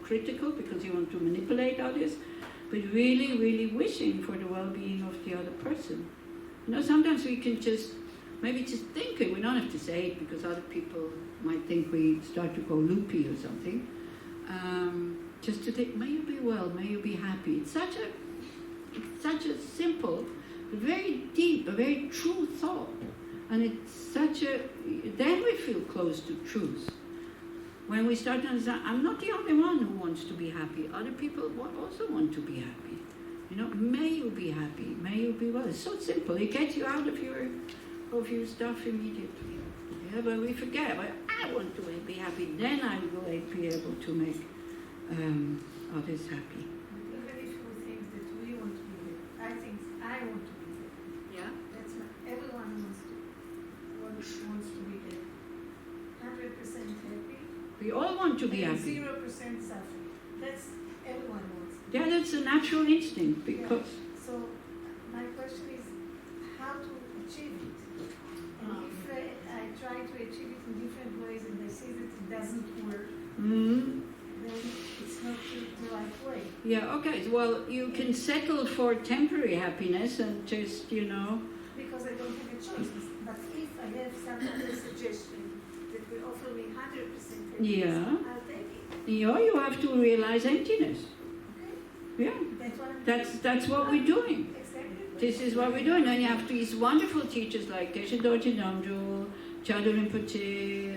critical because you want to manipulate others, but really, really wishing for the well-being of the other person. Sometimes we can just think it. We don't have to say it because other people might think we start to go loopy or something. Just to think, may you be well, may you be happy. It's such a simple, very deep, a very true thought. And it's then we feel close to truth. When we start to understand, I'm not the only one who wants to be happy. Other people also want to be happy. May you be happy, may you be well. It's so simple. It gets you out of your stuff immediately. Yeah, but we forget. Well, I want to be happy. Then I will be able to make others happy. Even if we think that we want to be happy, I think I want to be happy. Yeah. That's not everyone wants to be happy. 100% happy. We all want to be and happy. 0% suffering. That's everyone wants. Yeah, that's a natural instinct because. Yeah. So my question is how to achieve it. And if I try to achieve it in different ways and I see that it doesn't work, then it's not the right way. Yeah, okay. Well, you can settle for temporary happiness and just, Because I don't have a choice. But if I have some other suggestion that will offer me 100% happiness, Yeah. I'll take it. You have to realize emptiness. Okay? Yeah. That's what we're doing. Exactly. This is what we're doing. And you have these wonderful teachers like Geshe Dorje Namgyal, Chado Rinpoche,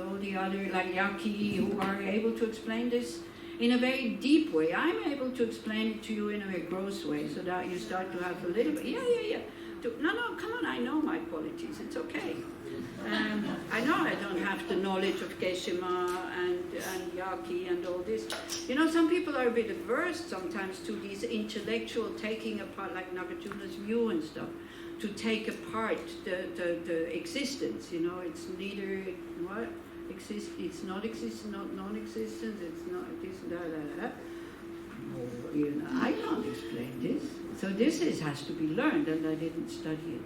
all the other, like Yaki, who are able to explain this in a very deep way. I'm able to explain it to you in a very gross way so that you start to have a little bit, no, come on, I know my qualities, it's okay. I know I don't have the knowledge of Geshe-ma and Yaki and all this. Some people are a bit averse sometimes to these intellectual taking apart, like Nagajuna's view and stuff, to take apart the existence, it's neither what exists, it's not existence, not non-existence, it's not this, that. I can't explain this. So this has to be learned, and I didn't study it.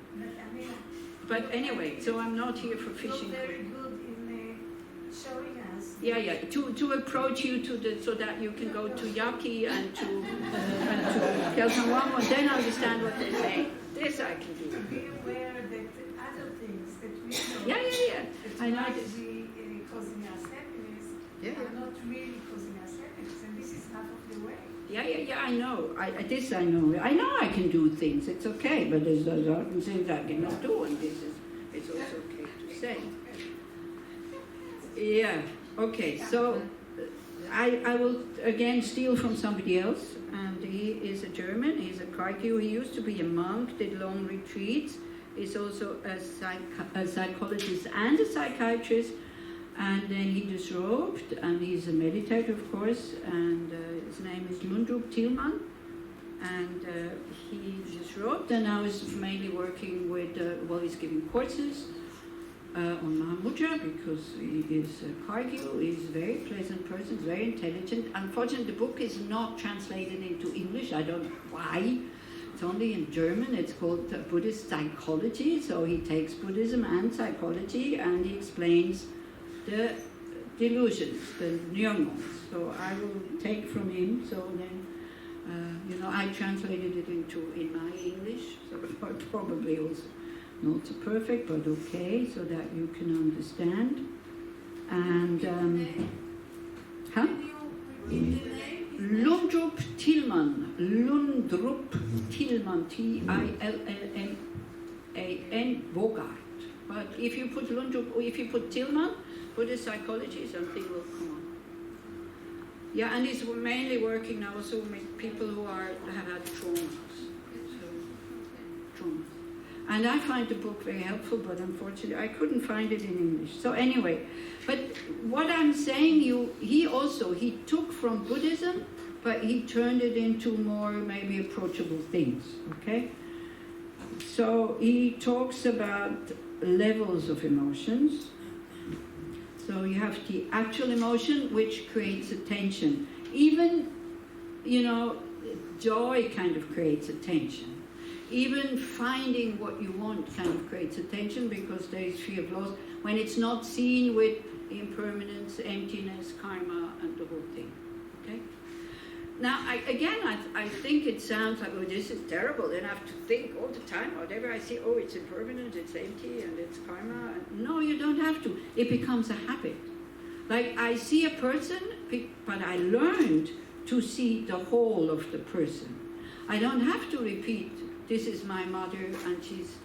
But anyway, so I'm not here for fishing. You're very good in showing us. Yeah. To approach you so that you can go to Yaki and to Kelsang Wangwon, then understand what they're saying. This I can do. To be aware that other things that we know Yeah. that I know might this. be causing us happiness are not really causing us happiness, and this is half of the way. Yeah, I know. I know. I know I can do things. It's okay, but there's certain things I cannot do, and it's also okay to say. Yeah. Okay. So I will again steal from somebody else, and he is a German. He's a Kharkiv. He used to be a monk, did long retreats. He's also a psychologist and a psychiatrist. And then he disrobed, and he's a meditator, of course, and his name is Lundrup Tilman. And he disrobed, and now is mainly working with, he's giving courses on Mahamudra, because he is a Kharkiv. He's a very pleasant person, very intelligent. Unfortunately, the book is not translated into English. I don't know why. It's only in German. It's called Buddhist Psychology. So he takes Buddhism and psychology, and he explains the delusions, the nyongons. So I will take from him. So then, I translated it in my English. So probably also not so perfect, but okay, so that you can understand. And Lundrup Tilman, Tilman, Bogart. But if you put Lundrup, or if you put Tilman, Buddhist psychology, something will come on. Yeah, and he's mainly working now also with people who have had traumas. And I find the book very helpful, but unfortunately I couldn't find it in English. So anyway, but what I'm saying, he took from Buddhism, but he turned it into more maybe approachable things, okay? So he talks about levels of emotions. So you have the actual emotion, which creates attention. Even, joy kind of creates attention. Even finding what you want kind of creates attention, because there is fear of loss when it's not seen with impermanence, emptiness, karma, and the whole thing. Okay? Now, I think it sounds like, oh, this is terrible. Then I have to think all the time, whatever I see, oh, it's impermanent, it's empty, and it's karma. No, you don't have to. It becomes a habit. Like, I see a person, but I learned to see the whole of the person. I don't have to repeat, this is my mother, and she's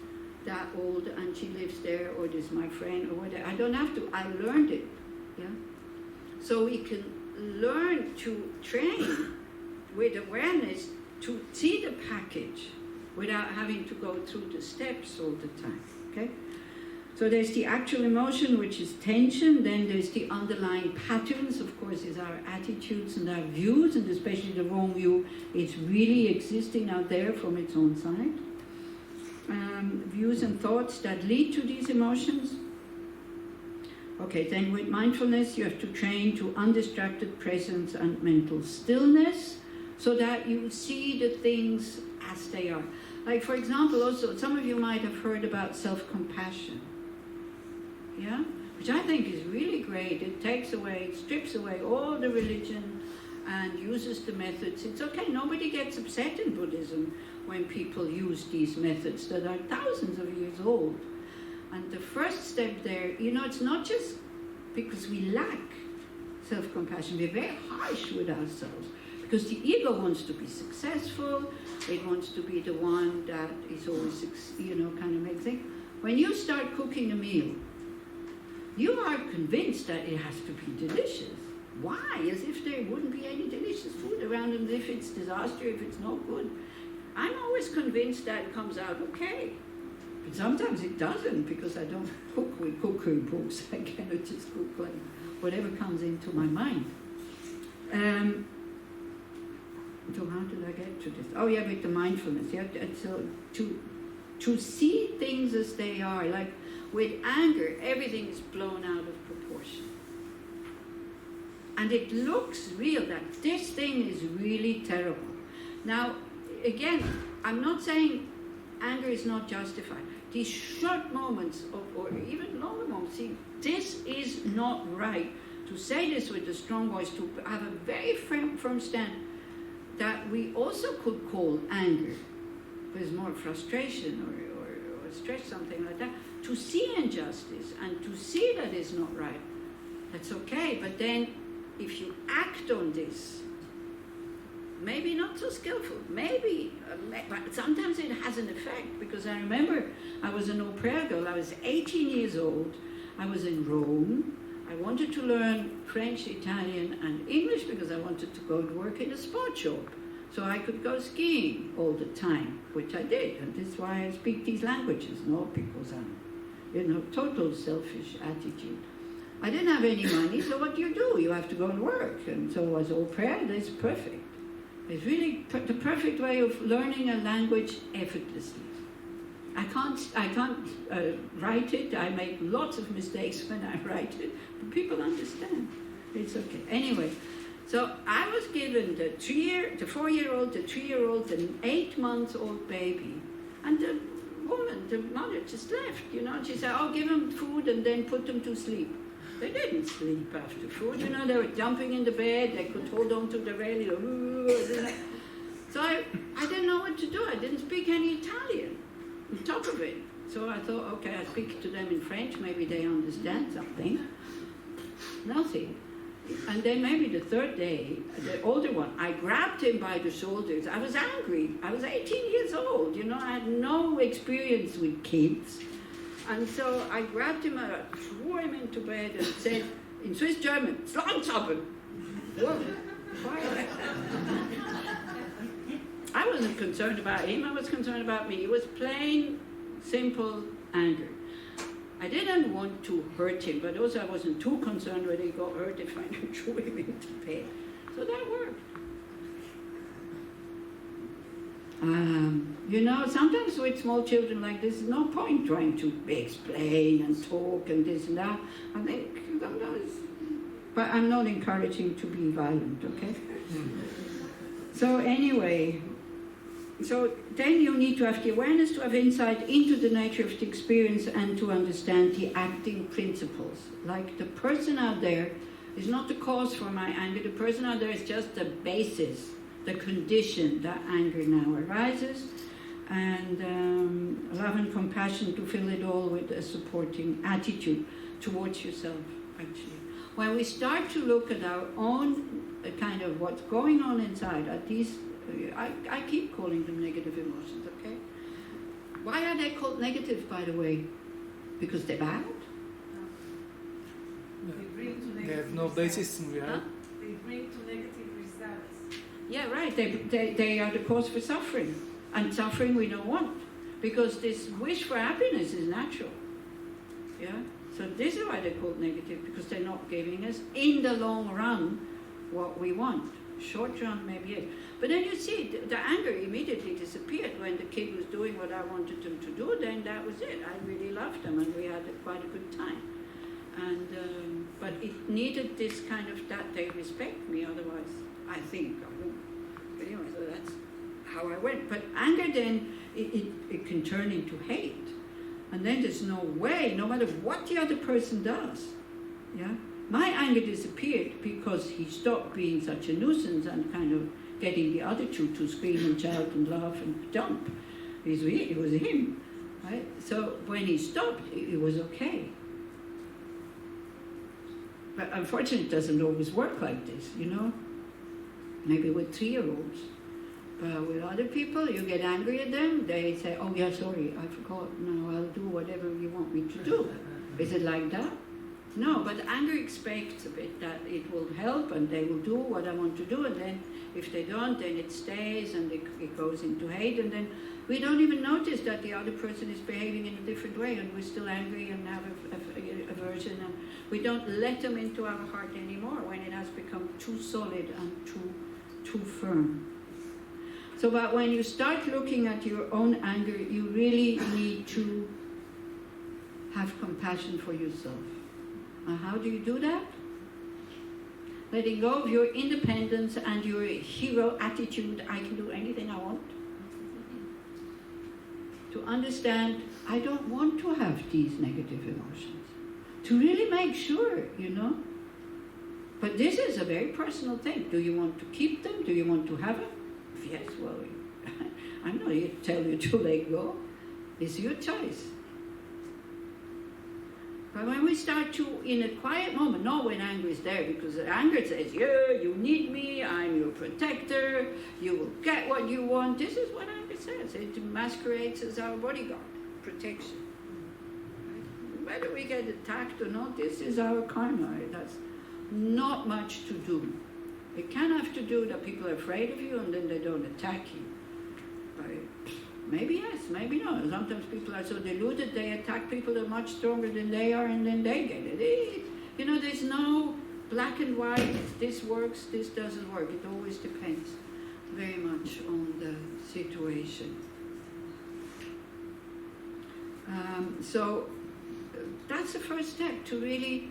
that old, and she lives there, or this is my friend, or whatever. I don't have to. I learned it. Yeah. So we can learn to train with awareness to see the package without having to go through the steps all the time. Okay? So there's the actual emotion, which is tension. Then there's the underlying patterns, of course, is our attitudes and our views, and especially the wrong view. It's really existing out there from its own side. Views and thoughts that lead to these emotions. Okay, then with mindfulness, you have to train to undistracted presence and mental stillness so that you see the things as they are. Like, for example, also, some of you might have heard about self-compassion. Yeah? Which I think is really great. It strips away all the religion and uses the methods. It's okay, nobody gets upset in Buddhism when people use these methods that are thousands of years old. And the first step there, it's not just because we lack self-compassion. We're very harsh with ourselves because the ego wants to be successful. It wants to be the one that is always, kind of makes things. When you start cooking a meal, you are convinced that it has to be delicious. Why? As if there wouldn't be any delicious food around, and if it's disaster, if it's no good. I'm always convinced that it comes out okay. But sometimes it doesn't, because I don't cook with cookery books. I cannot just cook like whatever comes into my mind. So how did I get to this? Oh yeah, with the mindfulness. Yeah, so to see things as they are. Like with anger, everything is blown out of proportion. And it looks real, that this thing is really terrible. Now, again, I'm not saying anger is not justified. These short moments, or even longer moments, see, this is not right. To say this with a strong voice, to have a very firm stand, that we also could call anger, there's more frustration or stress, something like that, to see injustice and to see that it's not right. That's okay, but then if you act on this, maybe not so skillful, but sometimes it has an effect, because I remember I was an au pair girl. I was 18 years old. I was in Rome. I wanted to learn French, Italian, and English because I wanted to go to work in a sport shop so I could go skiing all the time, which I did, and that's why I speak these languages, not because I'm, total selfish attitude. I didn't have any money, so what do? You have to go and work, and so as au pair, that's perfect. It's really the perfect way of learning a language effortlessly. I can't write it. I make lots of mistakes when I write it, but people understand. It's okay. Anyway, so I was given the 4-year-old, the 3-year-old, the 8-month-old baby, and the woman, the mother, just left. She said, "Oh, give them food and then put them to sleep." They didn't sleep after food. They were jumping in the bed. They could hold on to the railing. So I didn't know what to do. I didn't speak any Italian on top of it. So I thought, okay, I speak to them in French. Maybe they understand something. Nothing. And then maybe the third day, the older one, I grabbed him by the shoulders. I was angry. I was 18 years old. I had no experience with kids. And so I grabbed him, I threw him into bed and said, in Swiss German, "Slangzappen." Whoa, quiet. I wasn't concerned about him, I was concerned about me. It was plain, simple anger. I didn't want to hurt him, but also I wasn't too concerned whether he got hurt if I threw him into bed. So that worked. Sometimes with small children like this, there's no point trying to explain and talk and this and that. I think, but I'm not encouraging to be violent, okay? So anyway, then you need to have the awareness to have insight into the nature of the experience and to understand the acting principles. Like the person out there is not the cause for my anger. The person out there is just the basis the condition that anger now arises, and love and compassion to fill it all with a supporting attitude towards yourself, actually. When we start to look at our own kind of what's going on inside, at these, I keep calling them negative emotions, okay? Why are they called negative, by the way? Because they're bad? They have no basis in reality. They bring to negative results. Yeah, right. They are the cause for suffering. And suffering we don't want. Because this wish for happiness is natural. Yeah? So this is why they're called negative, because they're not giving us, in the long run, what we want. Short run, maybe it. But then you see, the anger immediately disappeared when the kid was doing what I wanted him to do. Then that was it. I really loved him, and we had quite a good time. And but it needed this kind of that they respect me. Otherwise, I think I don't. But anyway, so that's how I went. But anger then it can turn into hate, and then there's no way, no matter what the other person does. Yeah. My anger disappeared because he stopped being such a nuisance and kind of getting the other two to scream and shout and laugh and jump. It was him, right? So when he stopped, it was okay. But unfortunately, it doesn't always work like this, you know? Maybe with 3-year-olds. But with other people, you get angry at them, they say, oh yeah, sorry, I forgot, no, I'll do whatever you want me to do. Is it like that? No, but anger expects a bit that it will help and they will do what I want to do, and then if they don't, then it stays and it goes into hate, and then we don't even notice that the other person is behaving in a different way, and we're still angry and have aversion, and we don't let them into our heart anymore when it has become too solid and too firm. So, but when you start looking at your own anger, you really need to have compassion for yourself. How do you do that? Letting go of your independence and your hero attitude, I can do anything I want. To understand, I don't want to have these negative emotions. To really make sure, you know. But this is a very personal thing. Do you want to keep them? Do you want to have them? Yes, well, I'm not here to tell you to let go. It's your choice. But when we start to, in a quiet moment, know when anger is there, because anger says, yeah, you need me, I'm your protector, you will get what you want. This is what anger says. It masquerades as our bodyguard, protection. Right? Whether we get attacked or not, this is our karma. It has not much to do. It can have to do that people are afraid of you and then they don't attack you. Right? Maybe yes, maybe no. Sometimes people are so deluded they attack people that are much stronger than they are, and then they get it. You know, there's no black and white, this works, this doesn't work. It always depends very much on the situation. So that's the first step, to really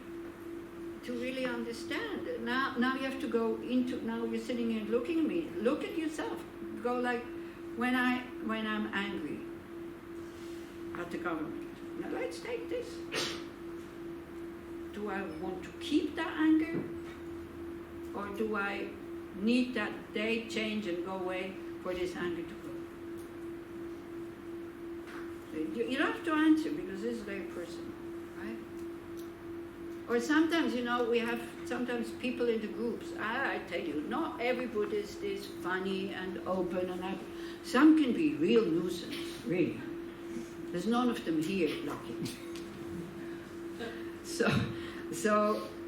understand. Now you have to go into, now you're sitting here looking at me, look at yourself. Go like, when I'm angry at the government. Now let's take this. Do I want to keep that anger? Or do I need that they change and go away for this anger to go? You don't have to answer, because this is very personal, right? Or sometimes, you know, we have sometimes people in the groups. I tell you, not every Buddhist is funny and open and happy. Some can be real nuisance, really. There's none of them here, lucky.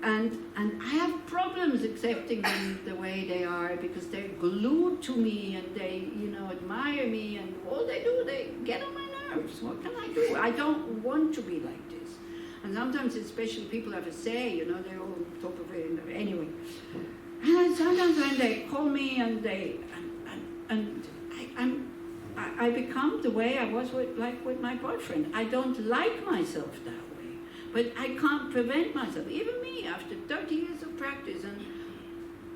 And I have problems accepting them the way they are, because they're glued to me and they, you know, admire me, and all they do, they get on my nerves. What can I do? I don't want to be like this. And sometimes, especially people have a say, you know, they're all on top of it. Anyway, and sometimes when they call me and I become the way I was with my boyfriend. I don't like myself that way, but I can't prevent myself. Even me, after 30 years of practice and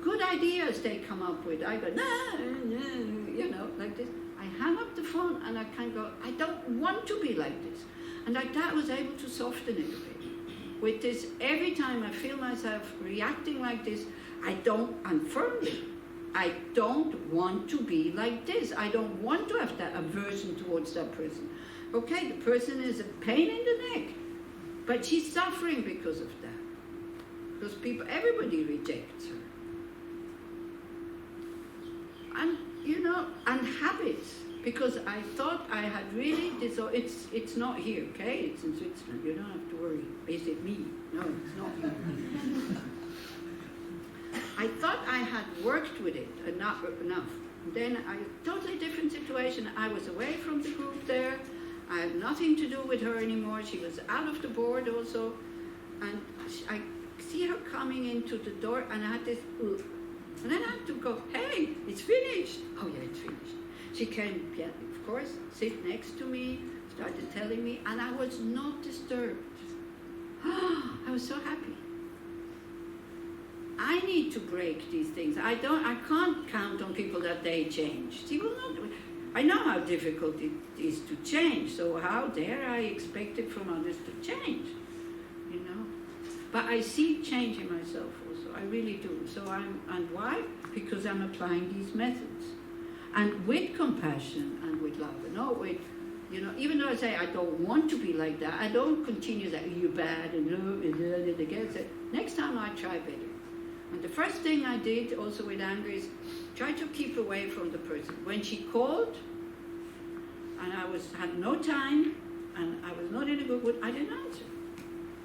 good ideas they come up with, I go, nah, you know, like this. I hang up the phone and I kind of go, I don't want to be like this. And like that, I was able to soften it a bit. With this, every time I feel myself reacting like this, I'm firmly I don't want to be like this. I don't want to have that aversion towards that person. Okay, the person is a pain in the neck, but she's suffering because of that. Because everybody rejects her. And, and habits. Because I thought I had really, it's not here, okay? It's in Switzerland, you don't have to worry. Is it me? No, it's not you. I thought I had worked with it enough. Then a totally different situation. I was away from the group there. I had nothing to do with her anymore. She was out of the board also. And I see her coming into the door, and I had this, and then I had to go, hey, it's finished. Oh yeah, it's finished. She came, yeah, of course, sit next to me, started telling me, and I was not disturbed. I was so happy. I need to break these things. I can't count on people that they change. She will not. I know how difficult it is to change, so how dare I expect it from others to change, But I see change in myself also. I really do. And why? Because I'm applying these methods. And with compassion and with love, even though I say I don't want to be like that, I don't continue that you're bad and again. Next time I try better. And the first thing I did also with anger is try to keep away from the person. When she called, and I had no time, and I was not in a good mood, I didn't answer.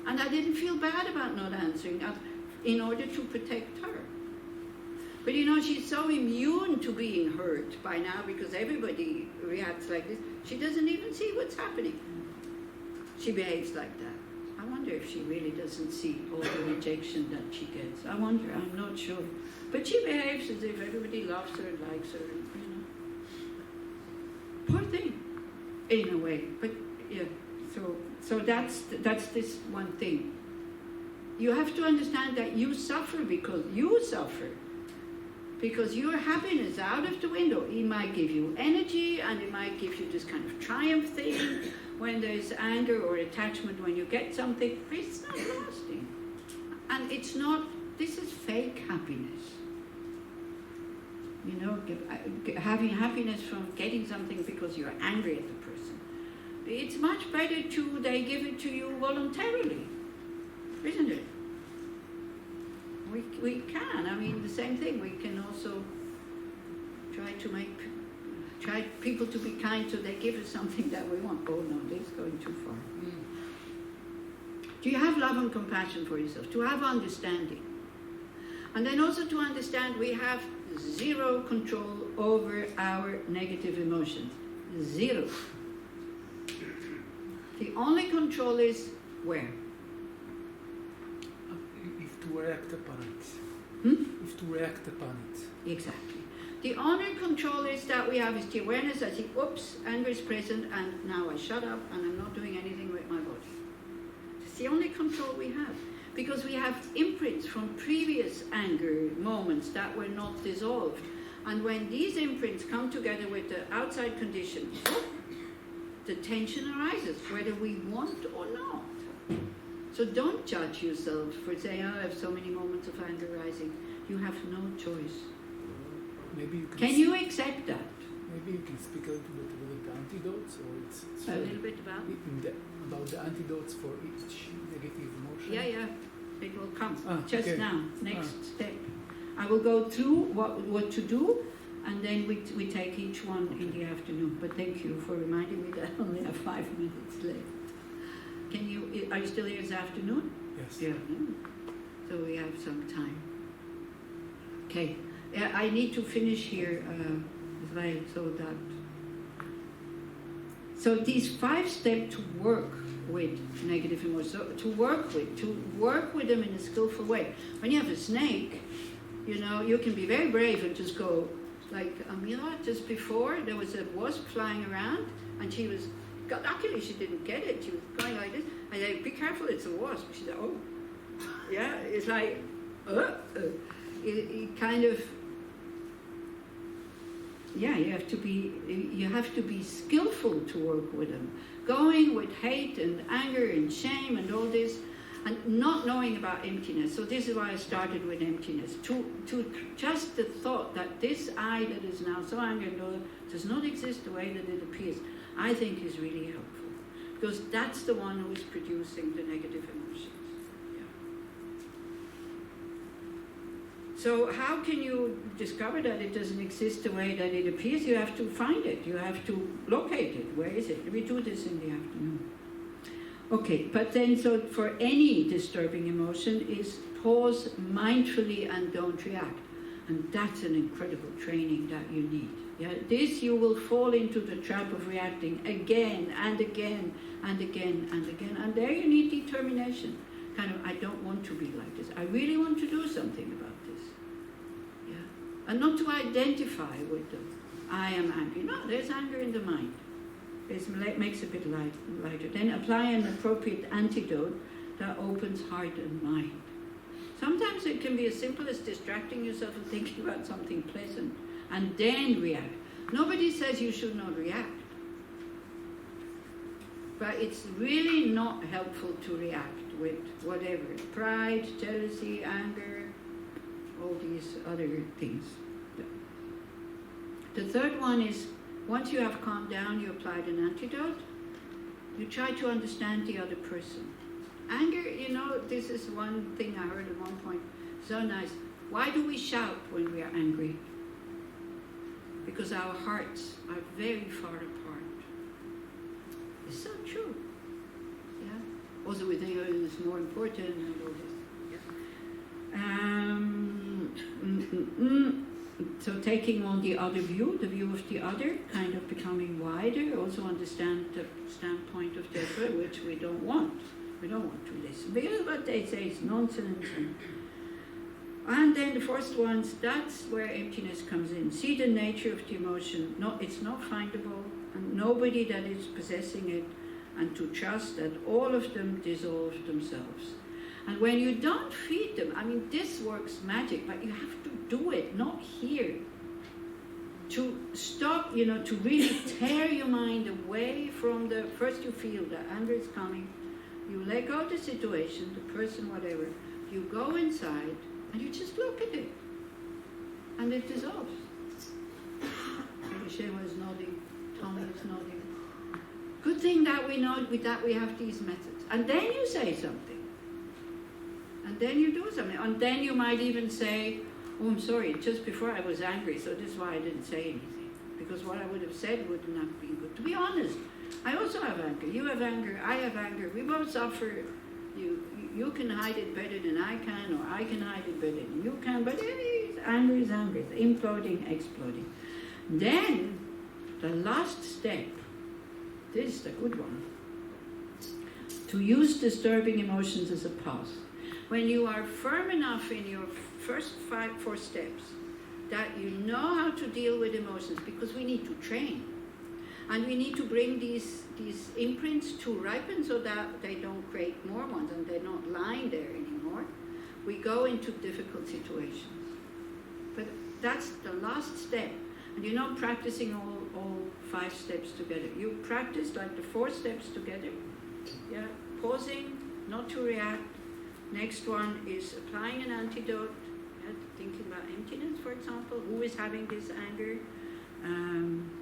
And I didn't feel bad about not answering in order to protect her. But she's so immune to being hurt by now because everybody reacts like this. She doesn't even see what's happening. She behaves like that. I wonder if she really doesn't see all the rejection that she gets. I wonder, I'm not sure. But she behaves as if everybody loves her and likes her, Poor thing, in a way. But yeah, so that's this one thing. You have to understand that you suffer because you suffer. Because your happiness is out of the window. It might give you energy, and it might give you this kind of triumph thing when there's anger or attachment when you get something, but it's not lasting. And it's not, this is fake happiness. Having happiness from getting something because you're angry at the person. It's much better they give it to you voluntarily, isn't it? We can, the same thing, we can also try people to be kind so they give us something that we want. Oh no, this is going too far. Do you have love and compassion for yourself? To have understanding. And then also to understand we have zero control over our negative emotions. Zero. The only control is where? If to react upon it. If to react upon it. Exactly. The only control is that we have is the awareness. I think, oops, anger is present, and now I shut up and I'm not doing anything with my body. It's the only control we have. Because we have imprints from previous anger moments that were not dissolved. And when these imprints come together with the outside conditions, the tension arises, whether we want or not. So don't judge yourself for saying, I have so many moments of anger rising. You have no choice. Maybe you can you accept that? Maybe you can speak a little bit about the antidotes, or it's a little bit about? About the antidotes for each negative emotion. Yeah. It will come just okay. now. Next step. I will go through what to do, and then we take each one in the afternoon. But thank you for reminding me that I only have 5 minutes left. Are you still here this afternoon? Yes. Yeah. So we have some time. Okay. I need to finish here as well, so these 5 steps to work with negative emotions, to work with them in a skillful way. When you have a snake, you can be very brave and just go, like Amila, just before, there was a wasp flying around, and she was, luckily she didn't get it, she was going like this, I said, be careful, it's a wasp. She said, oh, yeah, it's like, it kind of, yeah, you have to be skillful to work with them. Going with hate and anger and shame and all this, and not knowing about emptiness. So this is why I started with emptiness. To just the thought that this I that is now so angry does not exist the way that it appears, I think is really helpful. Because that's the one who is producing the negative emotions. Yeah. So how can you discover that it doesn't exist the way that it appears? You have to find it. You have to locate it. Where is it? We do this in the afternoon. Okay, but then so for any disturbing emotion is pause mindfully and don't react. And that's an incredible training that you need. Yeah, this you will fall into the trap of reacting again and again and again and again. And there you need determination. Kind of, I don't want to be like this. I really want to do something about this. Yeah, and not to identify with them. I am angry. No, there's anger in the mind. It makes a bit lighter. Then apply an appropriate antidote that opens heart and mind. Sometimes it can be as simple as distracting yourself and thinking about something pleasant and then react. Nobody says you should not react. But it's really not helpful to react with whatever. Pride, jealousy, anger, all these other things. The third one is, once you have calmed down, you applied an antidote, you try to understand the other person. Anger, this is one thing I heard at one point, so nice. Why do we shout when we are angry? Because our hearts are very far apart. It's so true. Yeah. Also we think it's more important and all this. Yeah. So taking on the other view, the view of the other, kind of becoming wider, also understand the standpoint of the other, which we don't want. We don't want to listen. Because what they say is nonsense. And then the first ones, that's where emptiness comes in. See the nature of the emotion. No, it's not findable, and nobody that is possessing it, and to trust that all of them dissolve themselves. And when you don't feed them, this works magic, but you have to do it, not here. To stop, to really tear your mind away from first you feel the anger is coming, you let go of the situation, the person, whatever, you go inside, and you just look at it. And it dissolves. Shema is nodding, Tommy is nodding. Good thing that we know that we have these methods. And then you say something. And then you do something. And then you might even say, oh, I'm sorry, just before I was angry, so this is why I didn't say anything. Because what I would have said would not have been good. To be honest, I also have anger. You have anger, I have anger. We both suffer. You can hide it better than I can, or I can hide it better than you can. But anger is anger. It's imploding, exploding. Then, the last step, this is the good one, to use disturbing emotions as a pause. When you are firm enough in your first 4 steps that you know how to deal with emotions, because we need to train. And we need to bring these imprints to ripen so that they don't create more ones and they're not lying there anymore. We go into difficult situations. But that's the last step. And you're not practicing all 5 steps together. You practice like the 4 steps together. Yeah, pausing, not to react. Next one is applying an antidote. Yeah, thinking about emptiness, for example. Who is having this anger?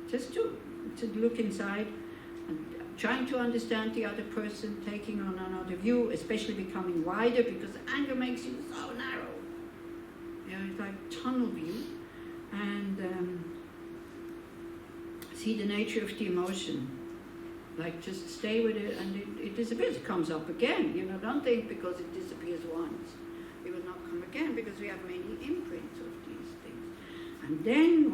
Just to look inside and trying to understand the other person, taking on another view, especially becoming wider, because anger makes you so narrow. Yeah, it's like tunnel view. And see the nature of the emotion. Like just stay with it, and it disappears. It comes up again. Don't think because it disappears once, it will not come again, because we have many imprints of these things. And then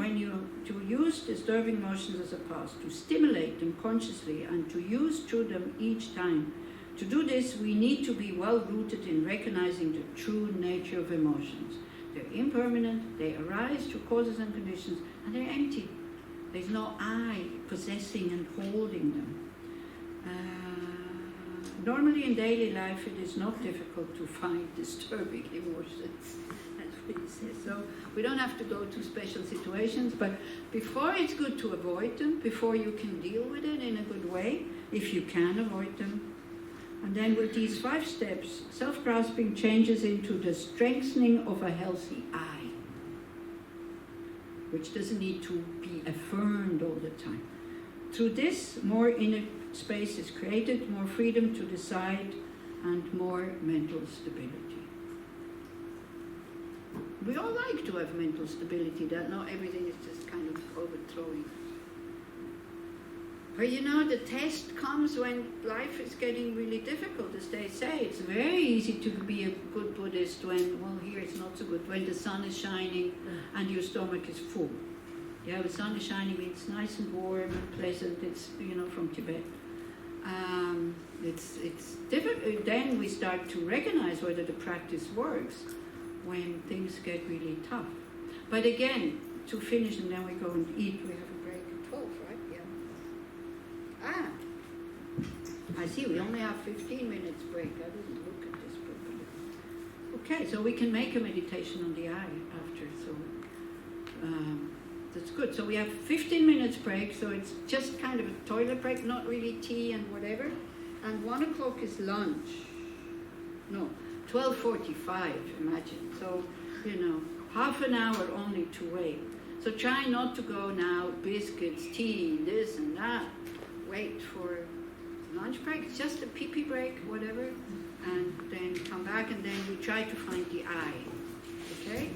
to use disturbing emotions as a pause, to stimulate them consciously and to use through them each time. To do this, we need to be well rooted in recognizing the true nature of emotions. They're impermanent, they arise through causes and conditions, and they're empty. There's no I possessing and holding them. Normally in daily life it is not difficult to find disturbing emotions. That's what he says. So we don't have to go to special situations, but before it's good to avoid them, before you can deal with it in a good way, if you can avoid them, And then with these 5 steps, self-grasping changes into the strengthening of a healthy I, which doesn't need to be affirmed all the time. Through this, more inner space is created, more freedom to decide, and more mental stability. We all like to have mental stability, that not everything is just kind of overthrowing. But you know, the test comes when life is getting really difficult, as they say. It's very easy to be a good Buddhist when, well, here it's not so good, when the sun is shining and your stomach is full. Yeah, the sun is shining, it's nice and warm and pleasant, it's, you know, from Tibet. It's difficult. Then we start to recognize whether the practice works when things get really tough. But again, to finish and then we go and eat, we have a break at 12, right? Yeah. I see, we only have 15 minutes break. I didn't look at this properly. Okay, so we can make a meditation on the eye after, so that's good. So we have 15 minutes break, so it's just kind of a toilet break, not really tea and whatever. And 1 o'clock is lunch. No, 12:45, imagine. So, you know, half an hour only to wait. So try not to go now, biscuits, tea, this and that. Wait for lunch break, it's just a pee-pee break, whatever. And then come back and then we try to find the eye. Okay?